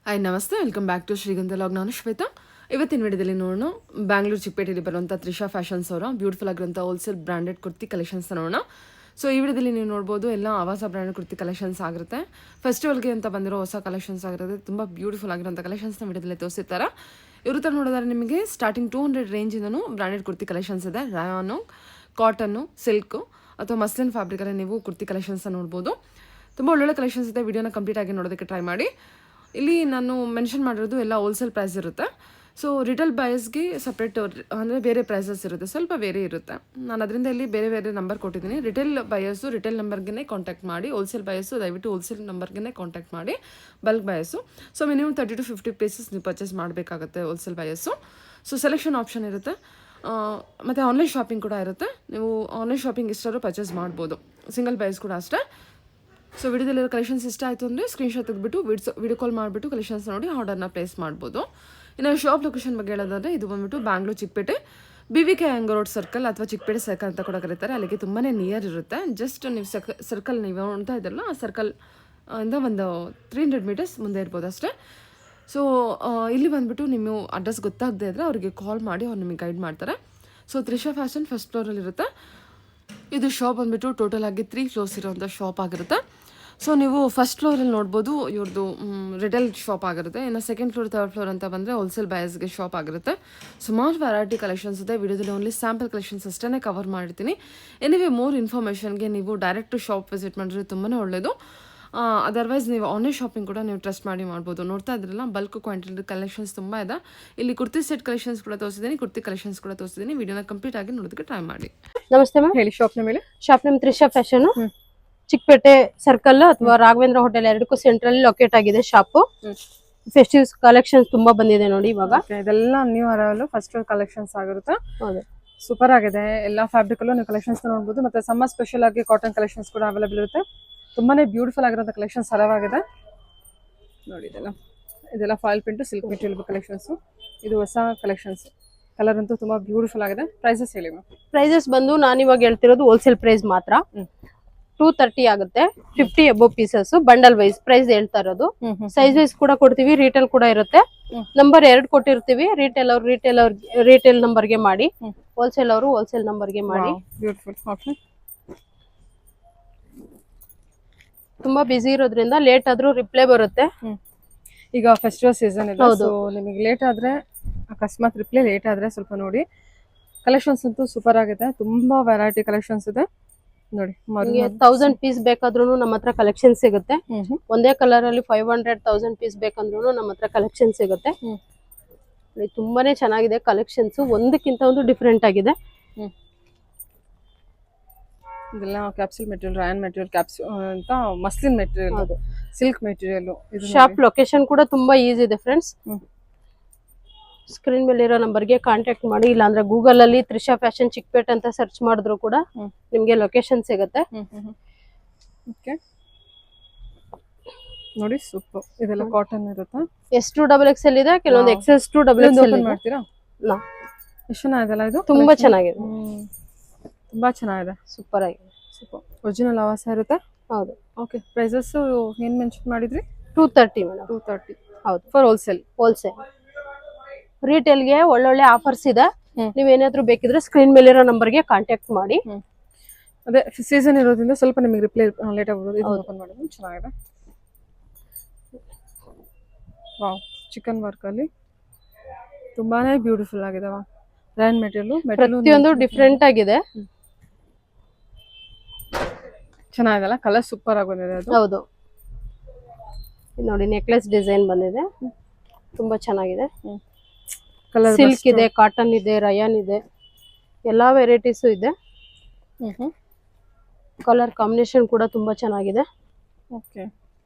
Hi ನಮಸ್ತೆ, welcome back to ಶ್ರೀಗಂಧ log. ನಾನು ಶ್ವೇತಾ. ಇವತ್ತಿನ ವಿಡಿಯೋದಲ್ಲಿ ನೋಡೋಣ ಬ್ಯಾಂಗ್ಳೂರು ಚಿಕ್ಕಪೇಟೆಯಲ್ಲಿ ಬರುವಂಥ ತ್ರಿಷಾ ಫ್ಯಾಷನ್ಸ್ ಅವರ ಬ್ಯೂಟಿಫುಲ್ ಆಗಿರುವಂಥ ಹೋಲ್ಸೇಲ್ ಬ್ರ್ಯಾಂಡೆಡ್ ಕುರ್ತಿ ಕಲೆಕ್ಷನ್ಸ್ ನೋಡೋಣ. ಸೊ ಈ ವಿಡಿಯೋದಲ್ಲಿ ನೀವು ನೋಡ್ಬೋದು ಎಲ್ಲ ಆವಾಸ ಬ್ರ್ಯಾಂಡೆಡ್ ಕುರ್ತಿ ಕಲೆಕ್ಷನ್ಸ್ ಆಗಿರುತ್ತೆ. ಫೆಸ್ಟಿವಲ್ಗೆ ಅಂತ ಬಂದಿರೋ ಹೊಸ ಕಲೆಕ್ಷನ್ಸ್ ಆಗಿರುತ್ತೆ. ತುಂಬ ಬ್ಯೂಟಿಫುಲ್ ಆಗಿರೋಂಥ ಕಲೆಕ್ಷನ್ಸ್ನ ವಿಡಿಯೋದಲ್ಲಿ ತೋರಿಸಿರ್ತಾರೆ. ಇವ್ರ ಥರ ನೋಡಿದ್ರೆ ನಿಮಗೆ ಸ್ಟಾರ್ಟಿಂಗ್ 200 ರೇಂಜಿಂದನೂ ಬ್ರ್ಯಾಂಡೆಡ್ ಕುರ್ತಿ ಕಲೆಕ್ಷನ್ಸ್ ಇದೆ. ರಾಯಾನು, ಕಾಟನ್ನು, ಸಿಲ್ಕು ಅಥವಾ ಮಸ್ಲಿನ್ ಫ್ಯಾಬ್ರಿಕಲ್ಲಿ ನೀವು ಕುರ್ತಿ ಕಲೆಕ್ಷನ್ಸ್ನ ನೋಡ್ಬೋದು. ತುಂಬ ಒಳ್ಳೊಳ್ಳೆ ಕಲೆಕ್ಷನ್ಸ್ ಇದೆ. ವಿಡಿಯೋನ ಕಂಪ್ಲೀಟ್ ಆಗಿ ನೋಡೋದಕ್ಕೆ ಟ್ರೈ ಮಾಡಿ. ಇಲ್ಲಿ ನಾನು ಮೆನ್ಷನ್ ಮಾಡಿರೋದು ಎಲ್ಲ ಹೋಲ್ಸೇಲ್ ಪ್ರೈಸ್ ಇರುತ್ತೆ. ಸೊ ರಿಟೇಲ್ ಬಯಸ್ಗೆ ಸಪ್ರೇಟ್ ಅಂದರೆ ಬೇರೆ ಪ್ರೈಸಸ್ ಇರುತ್ತೆ, ಸ್ವಲ್ಪ ಬೇರೆ ಇರುತ್ತೆ. ನಾನು ಅದರಿಂದ ಇಲ್ಲಿ ಬೇರೆ ಬೇರೆ ನಂಬರ್ ಕೊಟ್ಟಿದ್ದೀನಿ. ರಿಟೇಲ್ ಬಯಸ್ಸು ರಿಟೇಲ್ ನಂಬರ್ಗೆ ಕಾಂಟ್ಯಾಕ್ಟ್ ಮಾಡಿ, ಹೋಲ್ಸೇಲ್ ಬಯಸ್ಸು ದಯವಿಟ್ಟು ಹೋಲ್ಸೇಲ್ ನಂಬರ್ಗೆ ಕಾಂಟ್ಯಾಕ್ಟ್ ಮಾಡಿ. Bulk buyers so minimum 30 to 50 pieces ನೀವು ಪರ್ಚೇಸ್ ಮಾಡಬೇಕಾಗುತ್ತೆ wholesale buyers. So selection option ಇರುತ್ತೆ, ಮತ್ತು ಆನ್ಲೈನ್ ಶಾಪಿಂಗ್ ಕೂಡ ಇರುತ್ತೆ. ನೀವು ಆನ್ಲೈನ್ ಶಾಪಿಂಗ್ ಇಷ್ಟಾದ್ರೂ ಪರ್ಚೇಸ್ ಮಾಡ್ಬೋದು, ಸಿಂಗಲ್ ಬಯಸ್ ಕೂಡ ಅಷ್ಟೇ. ಸೊ ವಿಡಿಯೋದಲ್ಲಿರೋ ಕಲೆಕ್ಷನ್ಸ್ ಇಷ್ಟ ಆಯಿತು ಅಂದರೆ ಸ್ಕ್ರೀನ್ಶಾಟ್ ತೆಗೆದುಬಿಟ್ಟು ವಿಡಿಯೋ ಕಾಲ್ ಮಾಡಿಬಿಟ್ಟು ಕಲೆಕ್ಷನ್ಸ್ ನೋಡಿ ಆರ್ಡರ್ನ ಪ್ಲೇಸ್ ಮಾಡ್ಬೋದು. ಇನ್ನು ಶಾಪ್ ಲೊಕೇಶನ್ ಬಗ್ಗೆ ಹೇಳೋದಾದರೆ ಇದು ಬಂದುಬಿಟ್ಟು ಬ್ಯಾಂಗ್ಳೂರು ಚಿಕ್ಕಪೇಟೆ BVK ಹ್ಯಾಂಗ್ ರೋಡ್ ಸರ್ಕಲ್ ಅಥವಾ ಚಿಕ್ಕಪೇಟೆ ಸರ್ಕಲ್ ಅಂತ ಕೂಡ ಕರೀತಾರೆ. ಅಲ್ಲಿಗೆ ತುಂಬಾ ನಿಯರ್ ಇರುತ್ತೆ. ಜಸ್ಟ್ ನೀವು ಸರ್ಕಲ್ ನೀವು ನೋಡ್ತಾ ಇದ್ದಾರಲ್ಲ, ಆ ಸರ್ಕಲ್ ಇಂದ ಒಂದು 300 ಮೀಟರ್ಸ್ ಮುಂದೆ ಇರ್ಬೋದು ಅಷ್ಟೇ. ಸೊ ಇಲ್ಲಿ ಬಂದುಬಿಟ್ಟು ನೀವು ಅಡ್ರೆಸ್ ಗೊತ್ತಾಗದೇ ಇದ್ದರೆ ಅವರಿಗೆ ಕಾಲ್ ಮಾಡಿ ಅವ್ರು ನಿಮಗೆ ಗೈಡ್ ಮಾಡ್ತಾರೆ. ಸೊ ತ್ರಿಷಾ ಫ್ಯಾಷನ್ ಫಸ್ಟ್ ಫ್ಲೋರಲ್ಲಿರುತ್ತೆ. ಇದು ಶಾಪ್ ಬಂದುಬಿಟ್ಟು ಟೋಟಲ್ ಆಗಿ 3 ಫ್ಲೋರ್ಸ್ ಇರೋಂಥ ಶಾಪ್ ಆಗಿರುತ್ತೆ. ಸೊ ನೀವು ಫಸ್ಟ್ ಫ್ಲೋರಲ್ಲಿ ನೋಡ್ಬೋದು ಇವ್ರದ್ದು ರಿಟೇಲ್ ಶಾಪ್ ಆಗಿರುತ್ತೆ. ಇನ್ನು ಸೆಕೆಂಡ್ ಫ್ಲೋರ್, ಥರ್ಡ್ ಫ್ಲೋರ್ ಅಂತ ಬಂದರೆ ಹೋಲ್ಸೇಲ್ ಬಯಸ್ಗೆ ಶಾಪ್ ಆಗಿರುತ್ತೆ. ಸುಮಾರು ವೆರೈಟಿ ಕಲೆಕ್ಷನ್ಸ್ ಇದೆ. ವಿಡಿಯೋದಲ್ಲಿ ಓನ್ಲಿ ಸ್ಯಾಂಪಲ್ ಕಲೆಕ್ಷನ್ಸ್ ಅಷ್ಟೇ ಕವರ್ ಮಾಡಿರ್ತೀನಿ. ಎನಿವೆ ಮೋರ್ ಇನ್ಫಾರ್ಮೇಷನ್ಗೆ ನೀವು ಡೈರೆಕ್ಟು ಶಾಪ್ ವಿಸಿಟ್ ಮಾಡಿದ್ರೆ ತುಂಬಾ ಒಳ್ಳೆಯದು. ಅದರ್ವೈಸ್ ನೀವು ಆನ್ಲೈನ್ ಶಾಪಿಂಗ್ ಕೂಡ ನೀವು ಟ್ರಸ್ಟ್ ಮಾಡಿ ಮಾಡ್ಬೋದು. ನೋಡ್ತಾ ಇದ್ರಲ್ಲ, ಬಲ್ಕ್ ಕ್ವಾಂಟಿಟಿ ಕಲೆಕ್ಷನ್ಸ್ ತುಂಬ ಇದೆ. ಇಲ್ಲಿ ಕುರ್ತಿ ಸೆಟ್ ಕಲೆಕ್ಷನ್ಸ್ ಕೂಡ ತೋರಿಸಿದ್ದೀನಿ, ಕುರ್ತಿ ಕಲೆಕ್ಷನ್ಸ್ ಕೂಡ ತೋರಿಸಿದ್ದೀನಿ. ವಿಡಿಯೋನ ಕಂಪ್ಲೀಟ್ ಆಗಿ ನೋಡೋದಕ್ಕೆ ಟ್ರೈ ಮಾಡಿ. ನಮಸ್ತೆ ಮ್ಯಾಮ್, ಹೇಳಿ. ಶಾಪ್ನ ಮೇಲೆ shop name Trisha fashion, Chickpet circle ಅಥವಾ ರಾಘವೇಂದ್ರ ಹೋಟೆಲ್ ಎರಡಕ್ಕೂ ಸೆಂಟ್ರಲ್ಲಿ ಲೊಕೇಟ್ ಆಗಿದೆ ಶಾಪ್. ಫೆಸ್ಟಿವ್ ಕಲೆಕ್ಷನ್ಸ್ ತುಂಬಾ ಬಂದಿದೆ ನೋಡಿ ಇವಾಗ. ಇದೆಲ್ಲ ನ್ಯೂ ಅರೈವಲ್ ಫಸ್ಟ್ ಕಲೆಕ್ಷನ್ಸ್ ಆಗಿರುತ್ತೆ. ಹೌದು, ಸೂಪರ್ ಆಗಿದೆ. ಎಲ್ಲ ಫ್ಯಾಬ್ರಿಕ್ ಅಲ್ಲೂ ನೀವು ಕಲೆಕ್ಷನ್ಸ್ ನೋಡಬಹುದು. ಮತ್ತೆ ಸಮ್ಮರ್ ಸ್ಪೆಷಲ್ ಆಗಿ ಕಾಟನ್ ಕಲೆಕ್ಷನ್ಸ್ ಕೂಡ ಅವೈಲೇಬಲ್ ಇರುತ್ತೆ. ತುಂಬಾನೇ ಬ್ಯೂಟಿಫುಲ್ ಆಗಿರೋ ಕಲೆಕ್ಷನ್ಸ್ ಹಲವಾಗಿದೆ ನೋಡಿ. ಇದೆಲ್ಲ foil print silk material collections. ಇದು ಹೊಸ ಕಲೆಕ್ಷನ್ಸ್. ಕಲರ್ ಅಂತೂ ತುಂಬಾ ಬ್ಯೂಟಿಫುಲ್ ಆಗಿದೆ. ಪ್ರೈಸಸ್ ಹೇಳಿ ಮ್ಯಾಮ್. ಪ್ರೈಸಸ್ ಬಂದು ನಾನು ಇವಾಗ ಹೇಳ್ತಿರೋದು ಹೋಲ್ಸೇಲ್ ಪ್ರೈಸ್ ಮಾತ್ರ. 230 ಆಗುತ್ತೆ. 50 above pieces bundle wise price ಹೇಳ್ತಾ ಇರೋದು. ಸೈಜ್ ವೈಸ್ ಕೂಡ ಕೊಡ್ತೀವಿ, ರಿಟೇಲ್ ಕೂಡ ಇರುತ್ತೆ. ನಂಬರ್ 2 ಕೊಟ್ಟಿರ್ತೀವಿ. ರಿಟೇಲ್ ನಂಬರ್ಗೆ ಮಾಡಿ, ಹೋಲ್ಸೇಲ್ ಅವರು ಹೋಲ್ಸೇಲ್ ನಂಬರ್ಗೆ ಮಾಡಿ. ಬ್ಯೂಟಿಫುಲ್. ಓಕೆ, ತುಂಬಾ ಬಿಸಿ ಇರೋದ್ರಿಂದ ಲೇಟ್ ಆದ್ರೂ ರಿಪ್ಲೈ ಬರುತ್ತೆ. ಈಗ ಫೆಸ್ಟಿವಲ್ ಸೀಸನ್ ಇದೆ, ಸೊ ನಿಮಗೆ ಲೇಟ್ ಆದ್ರೆ, ಅಕಸ್ಮಾತ್ ರಿಪ್ಲೈ ಲೇಟ್ ಆದ್ರೆ ಸ್ವಲ್ಪ ನೋಡಿ. ಕಲೆಕ್ಷನ್ಸ್ ಅಂತೂ ಸೂಪರ್ ಆಗಿದೆ. ತುಂಬಾ ವೆರೈಟಿ ಕಲೆಕ್ಷನ್ಸ್ ಇದೆ ನೋಡಿ. 1000 ಪೀಸ್ ಬೇಕಾದ್ರೂ ನಮ್ಮ ಹತ್ರ ಕಲೆಕ್ಷನ್ ಸಿಗುತ್ತೆ. ಒಂದೇ ಕಲರ್ ಅಲ್ಲಿ 500,000 ಪೀಸ್ ಬೇಕಂದ್ರೂ ನಮ್ಮ ಹತ್ರ ಕಲೆಕ್ಷನ್ ಸಿಗುತ್ತೆ. ತುಂಬಾನೇ ಚೆನ್ನಾಗಿದೆ ಕಲೆಕ್ಷನ್ಸ್, ಒಂದಕ್ಕಿಂತ ಒಂದು ಡಿಫ್ರೆಂಟ್ ಆಗಿದೆ. ಇದೆಲ್ಲ capsule material, rayon material, capsule ಅಂತ muslin material, silk material. Shop location ಕೂಡ ತುಂಬಾ ಈಸಿ ಇದೆ ಫ್ರೆಂಡ್ಸ್. ಸ್ಕ್ರೀನ್ ಮೇಲೆ ಇರೋ ನಂಬರ್ಗೆ ಕಾಂಟ್ಯಾಕ್ಟ್ ಮಾಡಿ, ಇಲ್ಲಾಂದ್ರೆ ಗೂಗಲ್ ಅಲ್ಲಿ ತ್ರಿಷಾ ಫ್ಯಾಷನ್ ಚಿಕ್ಕಪೇಟೆ ಅಂತ ಸರ್ಚ್ ಮಾಡಿದ್ರು ಕೂಡ ನಿಮ್ಗೆ ಲೊಕೇಶನ್ ಸಿಗುತ್ತೆ. ಓಕೆ ನೋಡಿ, ಸೂಪರ್. ಇದೆಲ್ಲ ಕಾಟನ್ ಇರುತ್ತೆ. S2XL ಇದೆ, ಕೆಲವೊಂದು XS 2XL ಮಾಡ್ತೀರಾ? ಎಷ್ಟು ಚೆನ್ನಾಗಿದೆಲ್ಲ ಇದು. ತುಂಬಾ ಚೆನ್ನಾಗಿದೆ, ತುಂಬಾ ಚೆನ್ನಾಗಿದೆ, ಸೂಪರ್ ಆಗಿದೆ. ಸೂಪರ್. ಒರಿಜಿನಲ್ ಆವಾಸ ಇರುತ್ತೆ. ಹೌದು. ಓಕೆ, ಪ್ರೈಸಸ್ ಏನ್ ಮೆನ್ಷನ್ ಮಾಡಿದ್ರಿ? 230 ಮೇಡಮ್. 230. ಹೌದು, ಫಾರ್ ಹೋಲ್ಸೇಲ್. ರಿಟೇಲ್ಗೆ ಒಳ್ಳೊಳ್ಳೆ ಆಫರ್ಸ್ ಇದೆ. ನೀವೇನಾದ್ರೂ ಬೇಕಿದ್ರೆ ಸ್ಕ್ರೀನ್ ಮೇಲಿರೋ ನಂಬರ್ಗೆ ಕಾಂಟ್ಯಾಕ್ಟ್ ಮಾಡಿ. ಅದೇ ಸೀಸನ್ ಇರೋದ್ರಿಂದ ಸ್ವಲ್ಪ ನಿಮಗೆ ರಿಪ್ಲೈ ಲೇಟ್ ಆಗ್ಬೋದು. ಇದು ಓಪನ್ ಮಾಡಿದ್ರೆ ಚೆನ್ನಾಗಿದೆ. ವಾವ್, ಚಿಕನ್ ವರ್ಕ್ ಅಲ್ಲಿ ತುಂಬಾನೇ ಬ್ಯೂಟಿಫುಲ್ ಆಗಿದೆ. ರಾಯನ್ ಮೆಟೀರಿಯಲ್, ಪ್ರತಿಯೊಂದು ಡಿಫ್ರೆಂಟ್ ಆಗಿದೆ. ಚೆನ್ನಾಗಿದೆಲ್ಲ, ಕಲರ್ ಸೂಪರ್ ಆಗಿ ಬಂದಿದೆ ಅದು. ಹೌದು ನೋಡಿ, ನೆಕ್ಲೆಸ್ ಡಿಸೈನ್ ಬಂದಿದೆ, ತುಂಬಾ ಚೆನ್ನಾಗಿದೆ. ಕಲರ್ ಸಿಲ್ಕ್ ಇದೆ, ಕಾಟನ್ ಇದೆ, ರಯಾನ್ ಇದೆ, ಎಲ್ಲಾ ವೆರೈಟೀಸ್ ಇದೆ. ಕಲರ್ ಕಾಂಬಿನೇಷನ್ ಕೂಡ ತುಂಬಾ ಚೆನ್ನಾಗಿದೆ. ಓಕೆ,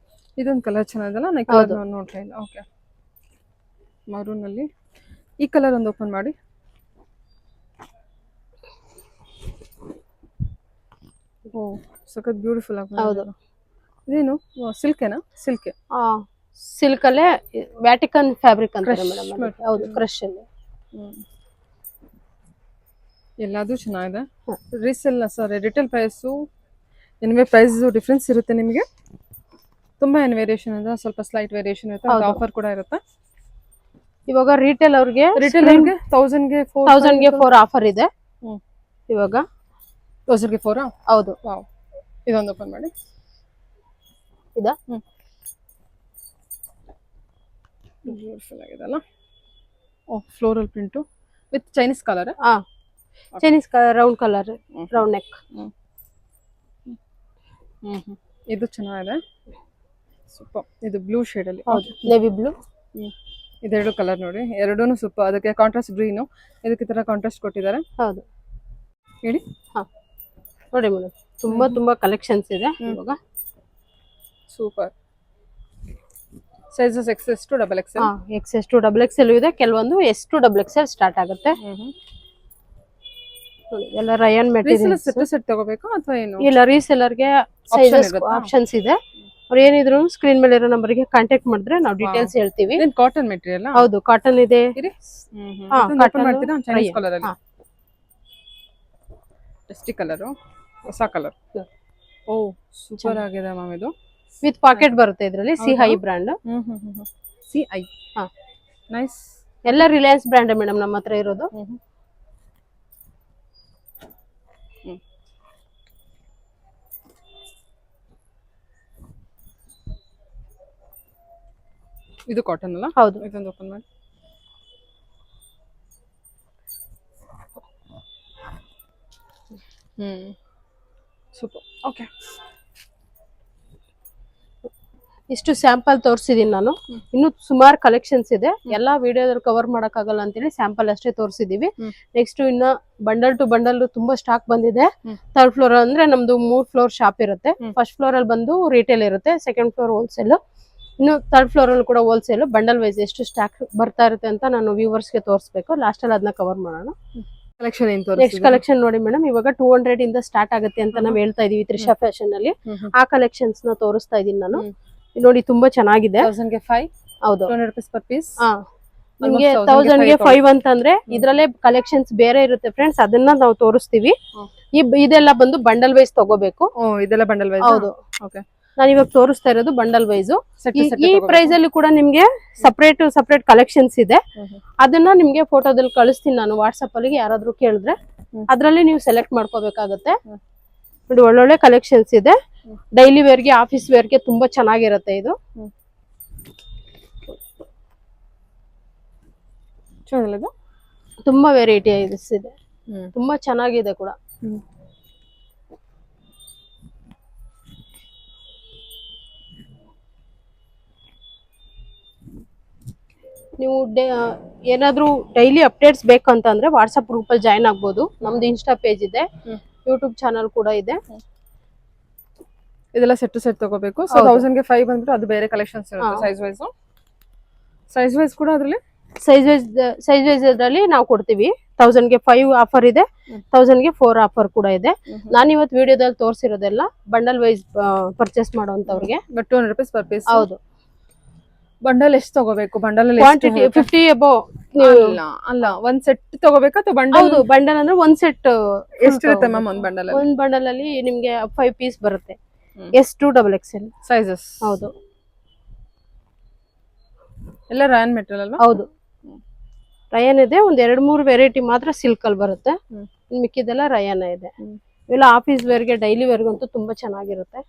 ಇದೊಂದು ಕಲರ್ ಚೆನ್ನಾಗಿದೆಲ್ಲ, ನಾ ಕಲರ್ ನೋಡ್ತಾ ಇಲ್ಲ. ಓಕೆ, ಮರೂನ್ ಅಲ್ಲಿ ಈ ಕಲರ್ ಒಂದು ಓಪನ್ ಮಾಡಿ. ಓ, ಸಖತ್ ಬ್ಯೂಟಿಫುಲ್ ಆಗಿ. ಹೌದು, ಇದೇನು ಸಿಲ್ಕೇನಾ? ಸಿಲ್ಕ್. ಸಿಲ್ಕ್ ಅಲ್ಲೇ ವ್ಯಾಟಿಕನ್ ಫ್ಯಾಬ್ರಿಕ್ ಅಂತಾರೆ ಮೇಡಮ್. ಹೌದು, ಕ್ರಶ್ ಅಲ್ಲಿ. ಎಲ್ಲದೂ ಚೆನ್ನಾಗಿದೆ. Resale sorry retail price, anyway price difference ಇರುತ್ತೆ ನಿಮಗೆ. ತುಂಬಾ ಏನು ವೇರಿಯೇಷನ್ ಇದೆ, ಸ್ವಲ್ಪ ಸ್ಲೈಟ್ ವೇರಿಯೇಷನ್ ಇರುತ್ತೆ, ಹೌದು. ಆಫರ್ ಕೂಡ ಇರುತ್ತೆ. ಇವಾಗ ರಿಟೇಲ್ ಅವ್ರಿಗೆ ರಿಟೇಲ್ ಅವ್ರಿಗೆ 1000ಗೆ 4 1000ಗೆ 4 ಆಫರ್ ಇದೆ ಹ್ಮ್. ಇವಾಗ. 1000ಗೆ 4 ಹೌದು. ವಾವ್, ಇದೊಂದು ಓಪನ್ ಮಾಡಿ. ಇದಾ ಬ್ಯೂಟಿಫುಲ್ ಆಗಿದೆ ಅಲ್ಲ. Oh, floral print with Chinese collar. ಹಾ, Chinese round collar, round neck. ಇದು ಚೆನ್ನಾಗಿದೆ, ಸೂಪರ್. ಇದು ಬ್ಲೂ ಶೇಡ್ ಅಲ್ಲಿ. ಹೌದು, ನೇವಿ ಬ್ಲೂ. ಇದೆರಡು ಕಲರ್ ನೋಡಿ, ಎರಡೂನು ಸೂಪರ್. ಅದಕ್ಕೆ ಕಾಂಟ್ರಾಸ್ಟ್ ಗ್ರೀನು, ಇದಕ್ಕೆ ಈ ತರ ಕಾಂಟ್ರಾಸ್ಟ್ ಕೊಟ್ಟಿದ್ದಾರೆ. ಹೌದು, ಹೇಳಿ. ಹಾ ನೋಡಿ ಮೇಡಮ್, ತುಂಬಾ ಕಲೆಕ್ಷನ್ಸ್ ಇದೆ ಇವಾಗ. Super. Sizes XS to XXL. XS to XXL ಇದೆ, ಕೆಲವೊಂದು S to XXL ಸ್ಟಾರ್ಟ್ ಆಗುತ್ತೆ. ಎಲ್ಲ ರಯಾನ್ ಮೆಟೀರಿಯಲ್. ಸೆಟ್ ತಗೋಬೇಕಾ ಅಥವಾ ಏನು? ಇಲ್ಲ, ರೀಸೆಲ್ಲರ್ಗೆ ಸೈಜಸ್ ಆಪ್ಷನ್ಸ್ ಇದೆ. ಅವ್ರು ಏನಿದ್ರು ಸ್ಕ್ರೀನ್ ಮೇಲೆ ಇರೋ ನಂಬರ್ಗೆ ಕಾಂಟ್ಯಾಕ್ಟ್ ಮಾಡಿದ್ರೆ ನಾವು ಡೀಟೇಲ್ಸ್ ಹೇಳ್ತೀವಿ. Cotton material. ಹೌದು, ಕಾಟನ್ ಇದೆ. ಕಾಟನ್ ಮಾಡ್ತೀರಾ? ಚೈನೀಸ್ ಕಲರ್ ಅಲ್ಲಿ ಡಸ್ಟಿ ಕಲರ್, ಹೊಸ ಕಲರ್. ಓ, ಸೂಪರ್ ಆಗಿದೆ ಮ್ಯಾಮ್. ಇದು ವಿತ್ ಪಾಕೆಟ್ ಬರುತ್ತೆ ಇದರಲ್ಲಿ. CI brand. CI. ಹಾ, ನೈಸ್. ಎಲ್ಲ ರಿಲಯನ್ಸ್ ಬ್ರ್ಯಾಂಡ್ ಮೇಡಮ್ ನಮ್ಮ ಹತ್ರ ಇರೋದು. ಇದು ಕಾಟನ್ ಅಲ್ಲ? ಹೌದು. ಇದೊಂದು ಓಪನ್ ಮಾಡಿ. ಸೂಪರ್. ಓಕೆ, ಇಷ್ಟು ಸ್ಯಾಂಪಲ್ ತೋರಿಸಿದೀನಿ ನಾನು. ಇನ್ನು ಸುಮಾರು ಕಲೆಕ್ಷನ್ಸ್ ಇದೆ, ಎಲ್ಲಾ ವಿಡಿಯೋದಲ್ಲಿ ಕವರ್ ಮಾಡಕ್ಕಾಗಲ್ಲ ಅಂತೇಳಿ ಸ್ಯಾಂಪಲ್ ಅಷ್ಟೇ ತೋರಿಸಿದೀವಿ. ನೆಕ್ಸ್ಟ್ ಇನ್ನ ಬಂಡಲ್ ಟು ಬಂಡಲ್ ತುಂಬಾ ಸ್ಟಾಕ್ ಬಂದಿದೆ. 3rd ಫ್ಲೋರ್ ಅಂದ್ರೆ ನಮ್ದು 3 ಫ್ಲೋರ್ ಶಾಪ್ ಇರುತ್ತೆ. ಫಸ್ಟ್ ಫ್ಲೋರ್ ಅಲ್ಲಿ ಬಂದು ರಿಟೇಲ್ ಇರುತ್ತೆ, ಸೆಕೆಂಡ್ ಫ್ಲೋರ್ ಹೋಲ್ಸೇಲ್, ಇನ್ನು 3rd ಫ್ಲೋರ್ ಅಲ್ಲಿ ಕೂಡ ಹೋಲ್ಸೇಲ್. ಬಂಡಲ್ ವೈಸ್ ಎಷ್ಟು ಸ್ಟಾಕ್ ಬರ್ತಾ ಇರುತ್ತೆ ಅಂತ ನಾನು ವ್ಯೂವರ್ಸ್ ಗೆ ತೋರಿಸ್ಬೇಕು. ಲಾಸ್ಟ್ ಅಲ್ಲಿ ಅದನ್ನ ಕವರ್ ಮಾಡೋಣ. ಕಲೆಕ್ಷನ್ ಏನು ನೆಕ್ಸ್ಟ್ ಕಲೆಕ್ಷನ್ ನೋಡಿ ಮೇಡಮ್, ಇವಾಗ 200 ಇಂದ ಸ್ಟಾರ್ಟ್ ಆಗುತ್ತೆ ಅಂತ ನಾವ್ ಹೇಳ್ತಾ ಇದೀವಿ ತ್ರಿಷಾ ಫ್ಯಾಷನ್ ಅಲ್ಲಿ. ಆ ಕಲೆಕ್ಷನ್ಸ್ ನ ತೋರಿಸ್ತಾ ಇದೀನಿ ನಾನು. ನೋಡಿ, ತುಂಬಾ ಚೆನ್ನಾಗಿದೆ. 1000ಗೆ 5. ಹೌದು, 200 rupees per piece. ನಿಮ್ಗೆ 1000ಗೆ 5 ಅಂತಂದ್ರೆ ಇದ್ರಲ್ಲೇ ಕಲೆಕ್ಷನ್ಸ್ ಬೇರೆ ಇರುತ್ತೆ ಫ್ರೆಂಡ್ಸ್, ಅದನ್ನ ನಾವು ತೋರಿಸ್ತೀವಿ. ಇದೆಲ್ಲ ಬಂದು ಬಂಡಲ್ ವೈಸ್ ತಗೋಬೇಕು. ಇದೆಲ್ಲ ಬಂಡಲ್ ವೈಸ್. ಹೌದು. ಓಕೆ, ನಾನು ಇವಾಗ ತೋರಿಸ್ತಾ ಇರೋದು ಬಂಡಲ್ ವೈಸ್. ಈ ಪ್ರೈಸ್ ಅಲ್ಲಿ ಕೂಡ ನಿಮ್ಗೆ ಸಪರೇಟ್ ಕಲೆಕ್ಷನ್ಸ್ ಇದೆ. ಅದನ್ನ ನಿಮ್ಗೆ ಫೋಟೋದಲ್ಲಿ ಕಳಿಸ್ತೀನಿ ನಾನು ವಾಟ್ಸ್ಆಪ್ ಅಲ್ಲಿ. ಯಾರಾದ್ರೂ ಕೇಳಿದ್ರೆ ಅದ್ರಲ್ಲಿ ನೀವು ಸೆಲೆಕ್ಟ್ ಮಾಡ್ಕೋಬೇಕಾಗತ್ತೆ. ನೋಡಿ, ಒಳ್ಳೊಳ್ಳೆ ಕಲೆಕ್ಷನ್ಸ್ ಇದೆ. ಡೈಲಿ ವೇರ್ಗೆ, ಆಫೀಸ್ ವೇರ್ಗೆ ತುಂಬಾ ಚೆನ್ನಾಗಿರುತ್ತೆ ಇದು. ತುಂಬಾ ವೆರೈಟಿ ಇದೆ, ತುಂಬಾ ಚೆನ್ನಾಗಿದೆ ಕೂಡ. ನೀವು ಏನಾದ್ರೂ ಡೈಲಿ ಅಪ್ಡೇಟ್ಸ್ ಬೇಕಂತಂದ್ರೆ ವಾಟ್ಸ್ಆಪ್ ಗ್ರೂಪ್ ಅಲ್ಲಿ ಜಾಯ್ನ್ ಆಗ್ಬೋದು. ನಮ್ದು ಇನ್ಸ್ಟಾ ಪೇಜ್ ಇದೆ, ಯೂಟ್ಯೂಬ್ ಚಾನಲ್ ಕೂಡ ಇದೆ. ಇದೆಲ್ಲ ಸೆಟ್ ತಗೋಬೇಕು. ಸೊ 1000ಗೆ 5 ಬಂದ್ಬಿಟ್ಟು ಅದು ಬೇರೆ ಕಲೆಕ್ಷನ್ಸ್ ಇರುತ್ತೆ. ಸೈಜ್ ವೈಸ್ ಕೂಡ ಅದರಲ್ಲಿ ಸೈಜ್ ವೈಸ್ ಇದ್ರಲ್ಲಿ ನಾವು ಕೊಡ್ತೀವಿ. 1000ಗೆ 5 ಆಫರ್ ಇದೆ, 1000ಗೆ 4 ಆಫರ್ ಕೂಡ ಇದೆ. ನಾನು ಇವತ್ತು ವಿಡಿಯೋದಲ್ಲಿ ತೋರಿಸಿರೋದೆಲ್ಲ ಬಂಡಲ್ ವೈಸ್ ಪರ್ಚೇಸ್ ಮಾಡೋಂತವ್ರಿಗೆ. 200 rupees per piece. ಹೌದು. ಬಂಡಲ್ ಎಷ್ಟು ತಗೋಬೇಕು? ಬಂಡಲ್ ಕ್ವಾಂಟಿಟಿ 50 ಅಬೌವ್ ಅಲ್ಲ, ಒಂದ್ ಸೆಟ್ ತಗೋಬೇಕಾ ಅಥವಾ ಬಂಡಲ್? ಹೌದು, ಬಂಡಲ್ ಅಂದ್ರೆ ಒಂದ್ ಸೆಟ್. ಎಷ್ಟಿರುತ್ತೆ ಮ್ಯಾಮ್ ಒಂದ್ ಬಂಡಲ್? ಒಂದ್ ಬಂಡಲ್ ಅಲ್ಲಿ ನಿಮ್ಗೆ 5 ಪೀಸ್ ಬರುತ್ತೆ. S to XXL sizes. ಹೌದು, ಎಲ್ಲ ರಯಾನ್ ಮೆಟೀರಿಯಲ್ ಅಲ್ವಾ? ಹೌದು, ರಯಾನ್ ಇದೆ. ಒಂದ್ 2-3 ವೆರೈಟಿ ಮಾತ್ರ ಸಿಲ್ಕ್ ಅಲ್ಲಿ ಬರುತ್ತೆ, ಮಿಕ್ಕಿದೆಲ್ಲ ರಯಾನ್ ಇದೆ. ಇವೆಲ್ಲ ಆಫೀಸ್ ವೇರ್ಗೆ, ಡೈಲಿ ವೇರ್ಗಂತೂ ತುಂಬಾ ಚೆನ್ನಾಗಿರುತ್ತೆ.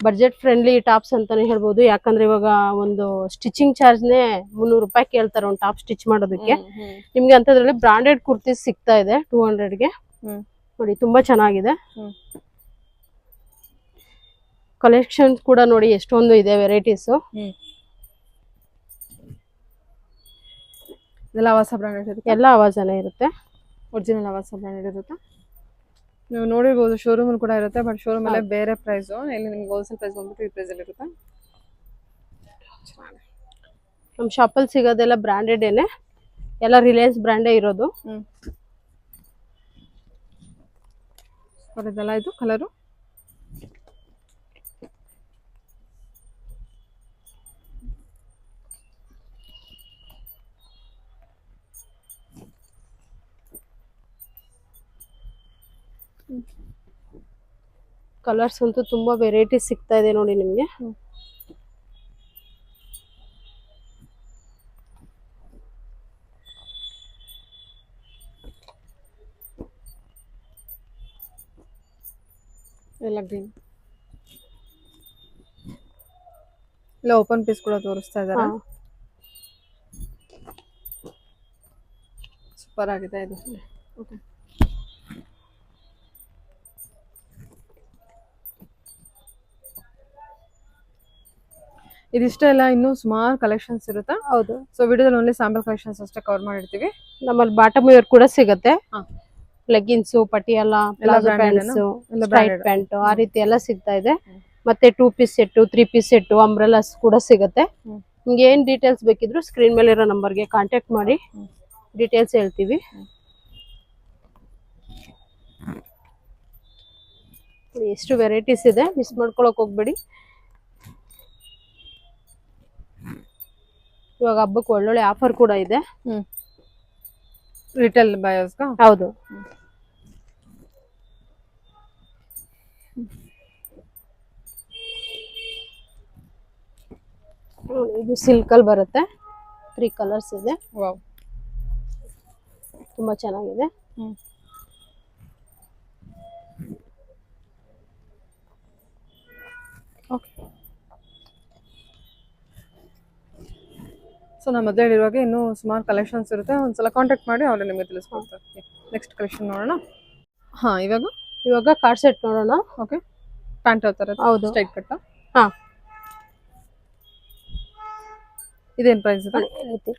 ಬಡ್ಜೆಟ್ ಫ್ರೆಂಡ್ಲಿ ಟಾಪ್ಸ್ ಅಂತಾನೆ ಹೇಳ್ಬೋದು. ಯಾಕಂದ್ರೆ ಇವಾಗ ಒಂದು ಸ್ಟಿಚಿಂಗ್ ಚಾರ್ಜ್ನೇ 300 ರೂಪಾಯಿ ಕೇಳ್ತಾರೆ ಒಂದು ಟಾಪ್ ಸ್ಟಿಚ್ ಮಾಡೋದಕ್ಕೆ. ನಿಮ್ಗೆ ಅಂತದ್ರಲ್ಲಿ ಬ್ರಾಂಡೆಡ್ ಕುರ್ತೀಸ್ ಸಿಗ್ತಾ ಇದೆ 200ಗೆ. ನೋಡಿ, ತುಂಬಾ ಚೆನ್ನಾಗಿದೆ. ಕಲೆಕ್ಷನ್ಸ್ ಕೂಡ ನೋಡಿ ಎಷ್ಟೊಂದು ಇದೆ ವೆರೈಟೀಸ್. ಎಲ್ಲ ಆವಾಸ ಬ್ರಾಂಡೆಡ್ ಇರುತ್ತೆ. ಎಲ್ಲ ಆವಾಜನೇ ಇರುತ್ತೆ, ಒರಿಜಿನಲ್ ಆವಾಸ ಬ್ರಾಂಡೆಡ್ ಇರುತ್ತೆ. ನೀವು ನೋಡಿರ್ಬೋದು, ಶೋರೂಮ್ ಕೂಡ ಇರುತ್ತೆ. ಬಟ್ ಶೋರೂಮ್ ಅಲ್ಲೇ ಬೇರೆ ಪ್ರೈಸ್. ಇಲ್ಲಿ ನಿಮ್ಗೆ ಹೋಲ್ಸೇಲ್ ಪ್ರೈಸ್ ಬಂದ್ಬಿಟ್ಟು ಈ ಪ್ರೈಸ್ ಅಲ್ಲಿ ಇರುತ್ತೆ. ನಮ್ಮ ಶಾಪಲ್ಲಿ ಸಿಗೋದೆಲ್ಲ ಬ್ರಾಂಡೆಡ್ ಏನೆ, ಎಲ್ಲ ರಿಲಯನ್ಸ್ ಬ್ರಾಂಡೇ ಇರೋದು. ಇದೆಲ್ಲ ಇದು ಕಲರು ಕಲರ್ಸ್ ಅಂತೂ ತುಂಬಾ ವೆರೈಟೀಸ್ ಸಿಗ್ತಾ ಇದೆ ನೋಡಿ ನಿಮ್ಗೆ. ಎಲ್ಲ ಗ್ರೀನ್, ಇಲ್ಲ ಓಪನ್ ಪೀಸ್ ಕೂಡ ತೋರಿಸ್ತಾ ಇದ್ದಾರೆ. ಸೂಪರ್ ಆಗಿದೆ ಇದು. ಓಕೆ, ಇದಿಷ್ಟೇ ಎಲ್ಲ ಇನ್ನೂ ಸುಮಾರು ಕಲೆಕ್ಷನ್ಸ್ ಇರುತ್ತೆ. ಹೌದು. ಸೊ ವಿಡಿಯೋದಲ್ಲಿ ಓನ್ಲಿ ಸ್ಯಾಂಪಲ್ ಕಲೆಕ್ಷನ್ಸ್ ಅಷ್ಟೇ ಕವರ್ ಮಾಡಿರ್ತೀವಿ. ನಮ್ಮಲ್ಲಿ ಬಾಟಮ್ ವೇರ್ ಕೂಡ ಸಿಗುತ್ತೆ. Leggings, Patiala, palazzo pants, straight pant ಆ ರೀತಿ ಎಲ್ಲ ಸಿಗ್ತಾ ಇದೆ. ಮತ್ತೆ 2 piece set, 3 piece set, umbrellas ಕೂಡ ಸಿಗುತ್ತೆ. ನಿಮ್ಗೆ ಏನ್ ಡೀಟೇಲ್ಸ್ ಬೇಕಿದ್ರು ಸ್ಕ್ರೀನ್ ಮೇಲೆ ಇರೋ ನಂಬರ್ಗೆ ಕಾಂಟ್ಯಾಕ್ಟ್ ಮಾಡಿ ಡೀಟೇಲ್ಸ್ ಹೇಳ್ತೀವಿ. ಎಷ್ಟು ವೆರೈಟೀಸ್ ಇದೆ, ಮಿಸ್ ಮಾಡ್ಕೊಳಕ್ ಹೋಗ್ಬೇಡಿ. ಇವಾಗ ಹಬ್ಬಕ್ಕೆ ಒಳ್ಳೊಳ್ಳೆ ಆಫರ್ ಕೂಡ ಇದೆ. Retail buyers. ಹೌದು. ಇದು ಸಿಲ್ಕ್ ಅಲ್ಲಿ ಬರುತ್ತೆ. 3 ಕಲರ್ಸ್ ಇದೆ. ವಾವ್, ತುಂಬಾ ಚೆನ್ನಾಗಿದೆ. ಓಕೆ, ಸೊ ನಮ್ಮ ಮೊದಲೇ ಹೇಳಿರುವಾಗ ಇನ್ನೂ ಸುಮಾರು ಕಲೆಕ್ಷನ್ಸ್ ಇರುತ್ತೆ. ಒಂದ್ಸಲ ಕಾಂಟ್ಯಾಕ್ಟ್ ಮಾಡಿ ಅವರೇ ನಿಮಗೆ ತಿಳಿಸ್ಕೊಡ್ತಾರೆ. ನೆಕ್ಸ್ಟ್ ಕಲೆಕ್ಷನ್ ನೋಡೋಣ. ಇವಾಗ ಕಾರ್ಡ್ ಸೆಟ್ ನೋಡೋಣ. ಓಕೆ, ಪ್ಯಾಂಟ್ ಯಾವ ಥರ? ಹೌದು, ಸ್ಟ್ರೈಟ್ ಕಟ್. ಹಾ, ಇದೇನು ಪ್ರೈಸ್ ಇದೆ? ಇದು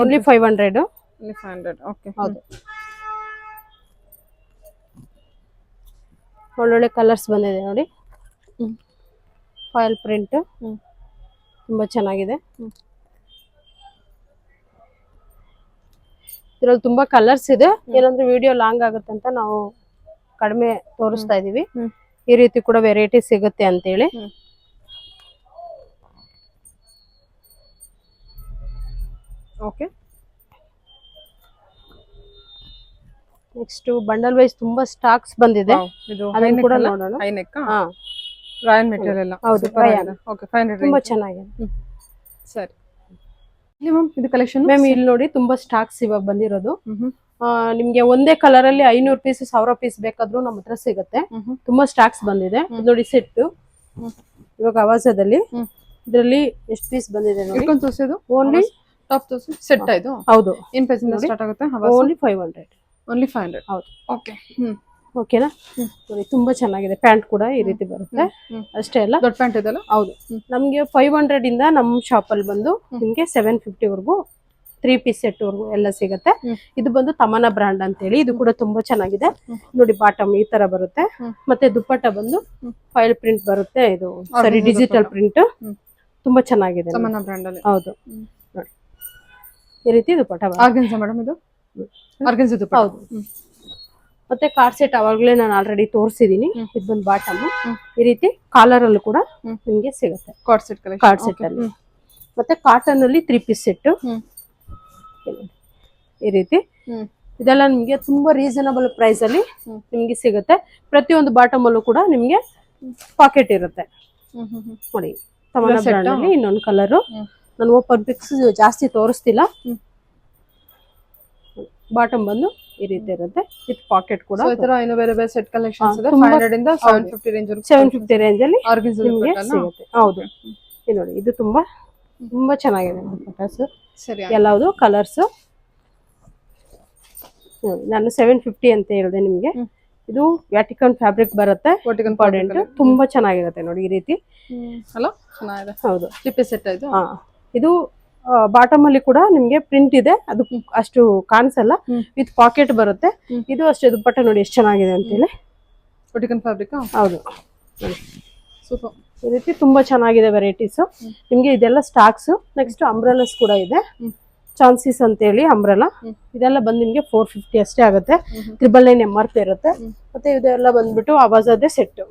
ಓನ್ಲಿ 500. ಓನ್ಲಿ 500. ಓಕೆ, ಹೌದು. ಒಳ್ಳೊಳ್ಳೆ ಕಲರ್ಸ್ ಬಂದಿದೆ ನೋಡಿ. ಫಾಯಿಲ್ ಪ್ರಿಂಟ್ ತುಂಬಾ ಚೆನ್ನಾಗಿದೆ. ಇದ್ರಲ್ಲಿ ತುಂಬಾ ಕಲರ್ಸ್ ಇದೆ. ಏನಂದ್ರೆ ವಿಡಿಯೋ ಲಾಂಗ್ ಆಗುತ್ತೆ ಅಂತ ನಾವು ಕಡಿಮೆ ತೋರಿಸ್ತಾ ಇದೀವಿ. ಈ ರೀತಿ ಕೂಡ ವೆರೈಟಿ ಸಿಗುತ್ತೆ ಅಂತ ಹೇಳಿ. ಓಕೆ, ನೆಕ್ಸ್ಟ್ ಬಂಡಲ್ ವೈಸ್ ತುಂಬಾ ಸ್ಟಾಕ್ಸ್ ಬಂದಿದೆ. ಇದು ಅದನ್ನ ಕೂಡ ನೋಡೋಣ. ಹೈ ನೆಕ್, ರಾಯನ್ ಮೆಟೀರಿಯಲ್ ಎಲ್ಲ. ಹೌದು, ಓಕೆ, 500 ತುಂಬಾ ಚೆನ್ನಾಗಿದೆ. ಸರಿ. ಇಲ್ಲಿ ಮ್ಯಾಮ್ ಇದು ಕಲೆಕ್ಷನ್ ಮ್ಯಾಮ್ ಇಲ್ಲಿ ನೋಡಿ ತುಂಬಾ ಸ್ಟಾಕ್ಸ್ ಇವಾಗ ಬಂದಿರೋದು. ನಿಮ್ಗೆ ಒಂದೇ ಕಲರ್ ಅಲ್ಲಿ 500 ಪೀಸ್ 1000 ಪೀಸ್ ಬೇಕಾದ್ರೂ ನಮ್ಮ ಹತ್ರ ಸಿಗುತ್ತೆ. ತುಂಬಾ ಸ್ಟಾಕ್ಸ್ ಬಂದಿದೆ. ನೋಡಿ ಸೆಟ್ ಇವಾಗ ಅವಾಜದಲ್ಲಿ ಇದರಲ್ಲಿ ಎಷ್ಟು ಪೀಸ್ ಬಂದಿದೆ ನೋಡಿ. ತೋರಿಸೋದು ಓನ್ಲಿ ಟಾಪ್ ತೋರಿಸಿ ಸೆಟ್ ಆಯ್ತು. ಹೌದು, ಏನ್ ಪ್ರೈಸ್ ಇಂದ ಸ್ಟಾರ್ಟ್ ಆಗುತ್ತೆ? ಓನ್ಲಿ 500. ಓನ್ಲಿ 500. ಹೌದು. ಓಕೆ, ಓಕೆನಾ? ನೋಡಿ ತುಂಬಾ ಚೆನ್ನಾಗಿದೆ. ಪ್ಯಾಂಟ್ ಕೂಡ ಈ ರೀತಿ ಬರುತ್ತೆ. ಅಷ್ಟೇ ಅಲ್ಲ, ದೊಡ್ಡ ಪ್ಯಾಂಟ್ ಇದೆಲ್ಲ. ಹೌದು. ನಮ್ಗೆ 500 ಇಂದ ನಮ್ಮ ಶಾಪ್ ಅಲ್ಲಿ ಬಂದು ನಿಮ್ಗೆ 750 ವರ್ಗು 3 ಪೀಸ್ ಸೆಟ್ ವರ್ಗು ಎಲ್ಲ ಸಿಗುತ್ತೆ. ಇದು ಬಂದು ತಮನ ಬ್ರಾಂಡ್ ಅಂತ ಹೇಳಿ. ಇದು ಕೂಡ ತುಂಬಾ ಚೆನ್ನಾಗಿದೆ. ನೋಡಿ ಬಾಟಮ್ ಈ ತರ ಬರುತ್ತೆ. ಮತ್ತೆ ದುಪ್ಪಟ್ಟ ಬಂದು ಫೈಲ್ ಪ್ರಿಂಟ್ ಬರುತ್ತೆ. ಇದು ಸರಿ ಡಿಜಿಟಲ್ ಪ್ರಿಂಟ್ ತುಂಬಾ ಚೆನ್ನಾಗಿದೆ. ತಮನ ಬ್ರಾಂಡ್ ಅಲ್ಲಿ. ಹೌದು, ನೋಡಿ ಈ ರೀತಿ ದುಪ್ಪಟ್ಟ. ಆರ್ಗನ್ಸಾ ಮೇಡಮ್ ಇದು? ಆರ್ಗನ್ಸಾ ದುಪ್ಪಟ್ಟ. ಹೌದು. ಮತ್ತೆ ಕಾರ್ಡ್ ಸೆಟ್ ಅವಾಗಲೇ ನಾನು ಆಲ್ರೆಡಿ ತೋರಿಸಿದೀನಿ. ಇದು ಬಂದು ಬಾಟಮ್ ಈ ರೀತಿ ಕಾಲರ್ ಅಲ್ಲೂ ಕೂಡ ನಿಮ್ಗೆ ಸಿಗುತ್ತೆ. Card set collection. Card set ಅಲ್ಲಿ. ಮತ್ತೆ ಕಾಟನ್ ಅಲ್ಲಿ 3 ಪೀಸ್ ಸೆಟ್ ಈ ರೀತಿ. ಇದೆಲ್ಲ ನಿಮ್ಗೆ ತುಂಬಾ ರೀಸನಬಲ್ ಪ್ರೈಸ್ ಅಲ್ಲಿ ನಿಮ್ಗೆ ಸಿಗುತ್ತೆ. ಪ್ರತಿಯೊಂದು ಬಾಟಮ್ ಅಲ್ಲೂ ಕೂಡ ನಿಮ್ಗೆ ಪಾಕೆಟ್ ಇರುತ್ತೆ. ನೋಡಿ ತಮನ ಬ್ರಾಂಡ್ ಅಲ್ಲಿ ಇನ್ನೊಂದು ಕಲರ್. ನಾನು ಓಪನ್ ಪಿಕ್ಸ್ ಜಾಸ್ತಿ ತೋರಿಸ್ತಿಲ್ಲ. ಬಾಟಮ್ ಬಂದು ಈ ರೀತಿ ಇರುತ್ತೆ ವಿತ್ ಪಾಕೆಟ್ ಕೂಡ. ಈ ತರ ಇನ್ನು ಬೇರೆ ಬೇರೆ ಸೆಟ್ ಕಲೆಕ್ಷನ್ಸ್ ಇದೆ. 500 ಇಂದ 750 ರೇಂಜ್ ವರೆಗೂ 750 ರೇಂಜ್ ಅಲ್ಲಿ ಆರ್ಗನ್ಸಾ ನಿಮ್ಗೆ ಸಿಗುತ್ತೆ. ಹೌದು, ಇದು ನೋಡಿ ಇದು ತುಂಬಾ ತುಂಬಾ ಚೆನ್ನಾಗಿದೆ ಫೋಟೋಸ್. ಸರಿ, ಎಲ್ಲವುದು ಕಲರ್ಸ್. ನಾನು 750 ಅಂತ ಹೇಳಿದೆ ನಿಮ್ಗೆ. ಇದು ವ್ಯಾಟಿಕನ್ ಫ್ಯಾಬ್ರಿಕ್ ಬರುತ್ತೆ. ಇಂಪಾರ್ಟೆಂಟ್, ತುಂಬಾ ಚೆನ್ನಾಗಿರುತ್ತೆ ನೋಡಿ ಈ ರೀತಿ. ಅಲ್ಲ, ಚೆನ್ನಾಗಿದೆ. ಹೌದು, 3 ಪೀಸ್ ಸೆಟ್ ಇದು. ಇದು ಬಾಟಮ್ ಅಲ್ಲಿ ಕೂಡ ನಿಮ್ಗೆ ಪ್ರಿಂಟ್ ಇದೆ. ಅದು ಅಷ್ಟು ಕಾಣಿಸಲ್ಲ. ವಿತ್ ಪಾಕೆಟ್ ಬರುತ್ತೆ. ಇದು ಅಷ್ಟೇ ದುಪ್ಪಟ್ಟ ನೋಡಿ ಎಷ್ಟು ಚೆನ್ನಾಗಿದೆ ಅಂತ ಹೇಳಿ. Vertical fabric. ಹೌದು, ಸೂಪರ್. ಈ ರೀತಿ ತುಂಬಾ ಚೆನ್ನಾಗಿದೆ ವೆರೈಟೀಸ್. ನಿಮ್ಗೆ ಇದೆಲ್ಲ ಸ್ಟಾಕ್ಸ್. ನೆಕ್ಸ್ಟ್ ಅಂಬ್ರೆಲಾಸ್ ಕೂಡ ಇದೆ. ಚಾನ್ಸೀಸ್ ಅಂತ ಹೇಳಿ ಅಂಬ್ರೆಲಾ. ಇದೆಲ್ಲ ಬಂದು ನಿಮ್ಗೆ 450 ಅಷ್ಟೇ ಆಗುತ್ತೆ. 999 MRP ಇರುತ್ತೆ. ಮತ್ತೆ ಇದೆಲ್ಲ ಬಂದ್ಬಿಟ್ಟು ಆವಾಜದೇ ಸೆಟ್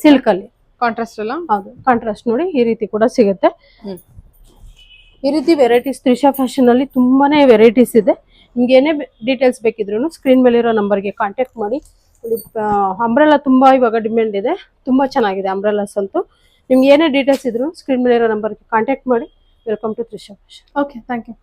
ಸಿಲ್ಕ್ ಅಲ್ಲಿ ಕಾಂಟ್ರಾಸ್ಟ್ ಅಲ್ಲ. ಹೌದು, ಕಾಂಟ್ರಾಸ್ಟ್ ನೋಡಿ ಈ ರೀತಿ ಕೂಡ ಸಿಗುತ್ತೆ. ಈ ರೀತಿ ವೆರೈಟೀಸ್ ತ್ರಿಷಾ ಫ್ಯಾಷನ್ ಅಲ್ಲಿ ತುಂಬಾನೇ ವೆರೈಟೀಸ್ ಇದೆ. ನಿಮ್ಗೆ ಏನೇ ಡೀಟೇಲ್ಸ್ ಬೇಕಿದ್ರು ಸ್ಕ್ರೀನ್ ಮೇಲೆ ಇರೋ ನಂಬರ್ಗೆ ಕಾಂಟ್ಯಾಕ್ಟ್ ಮಾಡಿ ಅಂಬ್ರೆಲಾ ತುಂಬಾ ಇವಾಗ ಡಿಮ್ಯಾಂಡ್ ಇದೆ, ತುಂಬಾ ಚೆನ್ನಾಗಿದೆ ಅಂಬ್ರೆಲಾಸ್ ಅಂತೂ. ನಿಮ್ಗೆ ಏನೇ ಡೀಟೇಲ್ಸ್ ಇದ್ರು ಸ್ಕ್ರೀನ್ ಮೇಲೆ ಇರೋ ನಂಬರ್ಗೆ ಕಾಂಟ್ಯಾಕ್ಟ್ ಮಾಡಿ. Welcome to Trisha fashion. Okay, thank you.